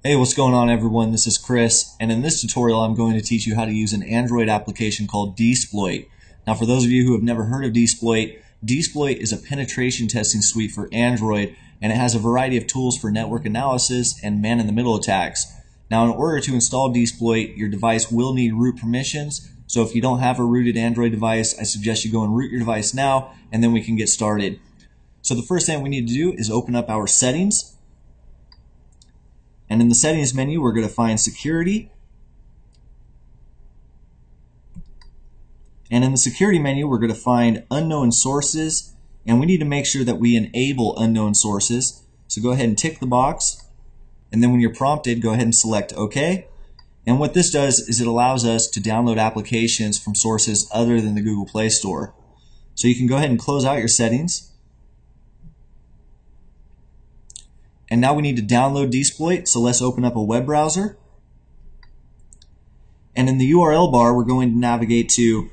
Hey, what's going on everyone? This is Chris, and in this tutorial I'm going to teach you how to use an Android application called dSploit. Now for those of you who have never heard of dSploit, dSploit is a penetration testing suite for Android, and it has a variety of tools for network analysis and man-in-the-middle attacks. Now in order to install dSploit, your device will need root permissions, so if you don't have a rooted Android device, I suggest you go and root your device now, and then we can get started. So the first thing we need to do is open up our settings. And in the settings menu, we're going to find security. And in the security menu, we're going to find unknown sources. And we need to make sure that we enable unknown sources. So go ahead and tick the box. And then when you're prompted, go ahead and select OK. And what this does is it allows us to download applications from sources other than the Google Play Store. So you can go ahead and close out your settings. And now we need to download dSploit, so let's open up a web browser. And in the URL bar, we're going to navigate to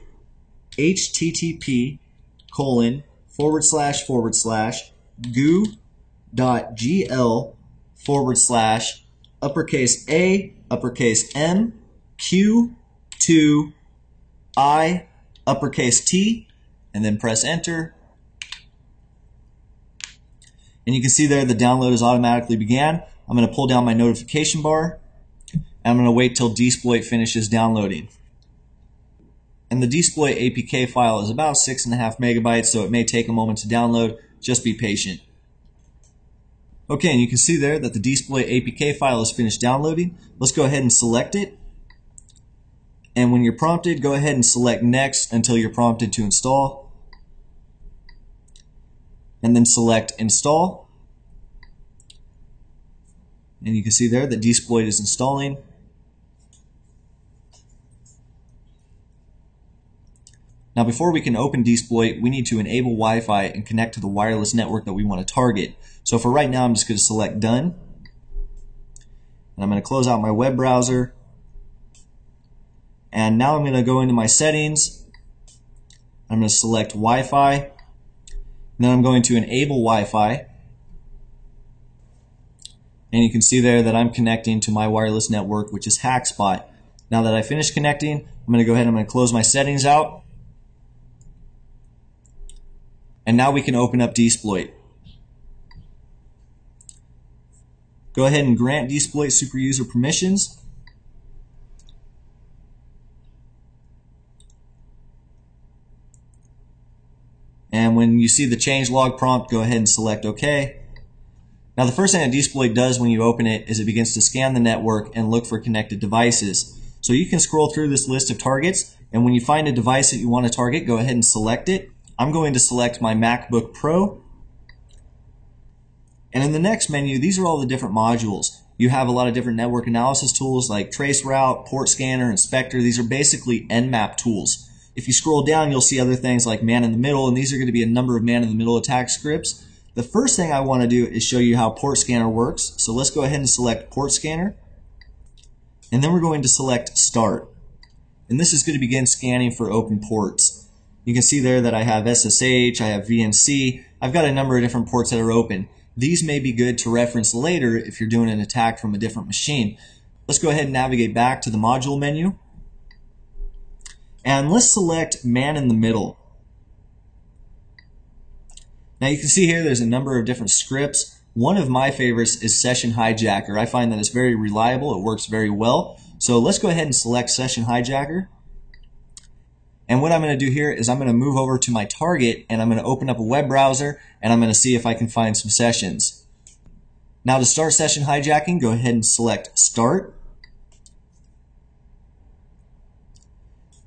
http://goo.gl/uppercase A, uppercase M, Q, 2, I, uppercase T, and then press enter. And you can see there the download has automatically began. I'm going to pull down my notification bar, and I'm going to wait till dSploit finishes downloading. And the dSploit APK file is about 6.5 megabytes, so it may take a moment to download. Just be patient. Okay, and you can see there that the dSploit APK file is finished downloading. Let's go ahead and select it. And when you're prompted, go ahead and select Next until you're prompted to install. And then select Install. And you can see there that dSploit is installing. Now before we can open dSploit, we need to enable Wi-Fi and connect to the wireless network that we want to target. So for right now, I'm just going to select Done. And I'm going to close out my web browser. And now I'm going to go into my settings. I'm going to select Wi-Fi. Then I'm going to enable Wi-Fi, and you can see there that I'm connecting to my wireless network, which is Hotspot. Now that I finished connecting, I'm going to go ahead and I'm going to close my settings out, and now we can open up dSploit. Go ahead and grant dSploit super user permissions. And when you see the changelog prompt, go ahead and select OK. Now the first thing that dSploit does when you open it is it begins to scan the network and look for connected devices. So you can scroll through this list of targets, and when you find a device that you want to target, go ahead and select it. I'm going to select my MacBook Pro. And in the next menu, these are all the different modules. You have a lot of different network analysis tools like traceroute, port scanner, inspector. These are basically Nmap tools. If you scroll down, you'll see other things like man-in-the-middle, and these are going to be a number of man-in-the-middle attack scripts. The first thing I want to do is show you how port scanner works. So let's go ahead and select port scanner. And then we're going to select start. And this is going to begin scanning for open ports. You can see there that I have SSH, I have VNC. I've got a number of different ports that are open. These may be good to reference later if you're doing an attack from a different machine. Let's go ahead and navigate back to the module menu. And let's select man-in-the-middle. Now you can see here there's a number of different scripts. One of my favorites is Session Hijacker. I find that it's very reliable. It works very well. So let's go ahead and select Session Hijacker. And what I'm going to do here is I'm going to move over to my target, and I'm going to open up a web browser, and I'm going to see if I can find some sessions. Now to start Session Hijacking, go ahead and select Start.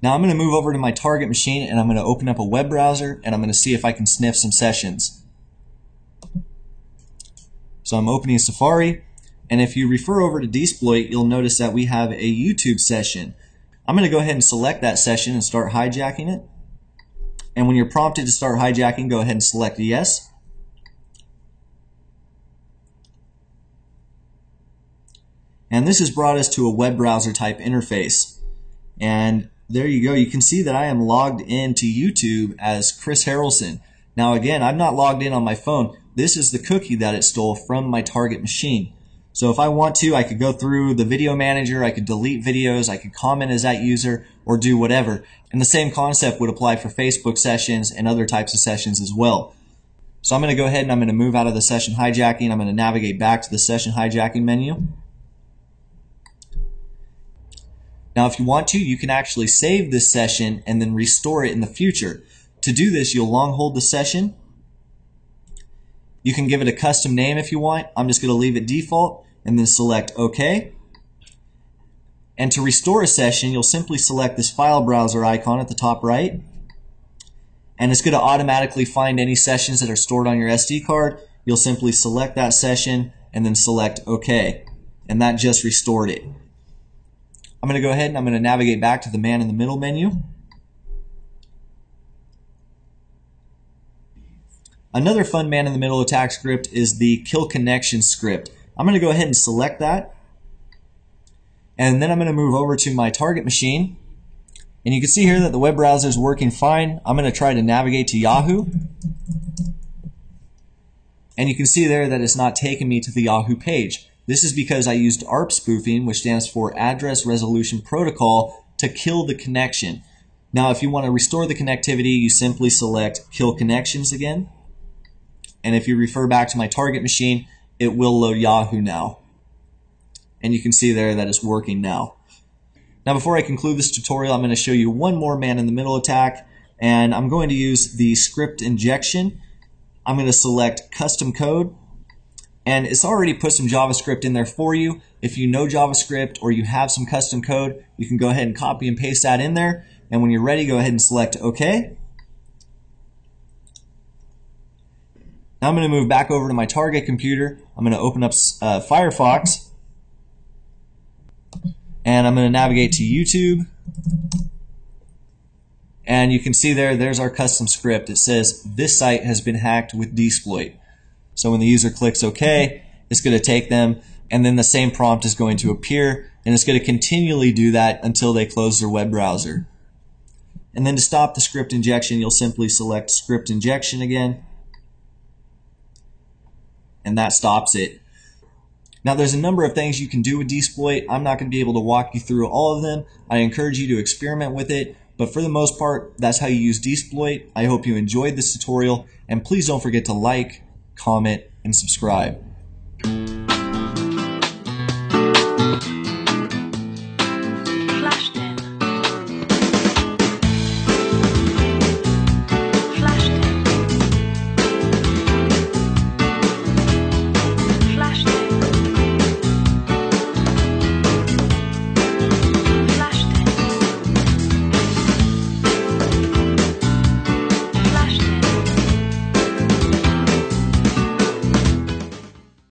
Now I'm going to move over to my target machine, and I'm going to open up a web browser, and I'm going to see if I can sniff some sessions. So I'm opening Safari, and if you refer over to dSploit, you'll notice that we have a YouTube session. I'm going to go ahead and select that session and start hijacking it. And when you're prompted to start hijacking, go ahead and select Yes. And this has brought us to a web browser type interface. And there you go. You can see that I am logged into YouTube as Chris Harrelson. Now again, I'm not logged in on my phone. This is the cookie that it stole from my target machine. So if I want to, I could go through the video manager, I could delete videos, I could comment as that user, or do whatever. And the same concept would apply for Facebook sessions and other types of sessions as well. So I'm going to go ahead and I'm going to move out of the session hijacking. I'm going to navigate back to the session hijacking menu. Now if you want to, you can actually save this session and then restore it in the future. To do this, you'll long hold the session. You can give it a custom name if you want. I'm just going to leave it default and then select OK. And to restore a session, you'll simply select this file browser icon at the top right. And it's going to automatically find any sessions that are stored on your SD card. You'll simply select that session and then select OK. And that just restored it. I'm going to go ahead and I'm going to navigate back to the man in the middle menu. Another fun man in the middle attack script is the kill connection script. I'm going to go ahead and select that. And then I'm going to move over to my target machine. And you can see here that the web browser is working fine. I'm going to try to navigate to Yahoo. And you can see there that it's not taking me to the Yahoo page. This is because I used ARP spoofing, which stands for Address Resolution Protocol, to kill the connection. Now if you want to restore the connectivity, you simply select Kill Connections again. And if you refer back to my target machine, it will load Yahoo now. And you can see there that it's working now. Now before I conclude this tutorial, I'm going to show you one more man in the middle attack, and I'm going to use the script injection. I'm going to select custom code, and it's already put some JavaScript in there for you. If you know JavaScript or you have some custom code, you can go ahead and copy and paste that in there, and when you're ready, go ahead and select OK. Now I'm going to move back over to my target computer. I'm going to open up Firefox, and I'm going to navigate to YouTube. And you can see there's our custom script. It says this site has been hacked with dSploit. So when the user clicks OK, it's going to take them, and then the same prompt is going to appear, and it's going to continually do that until they close their web browser. And then to stop the script injection, you'll simply select script injection again, and that stops it. Now there's a number of things you can do with dSploit. I'm not going to be able to walk you through all of them. I encourage you to experiment with it, but for the most part, that's how you use dSploit. I hope you enjoyed this tutorial, and please don't forget to like, comment, and subscribe.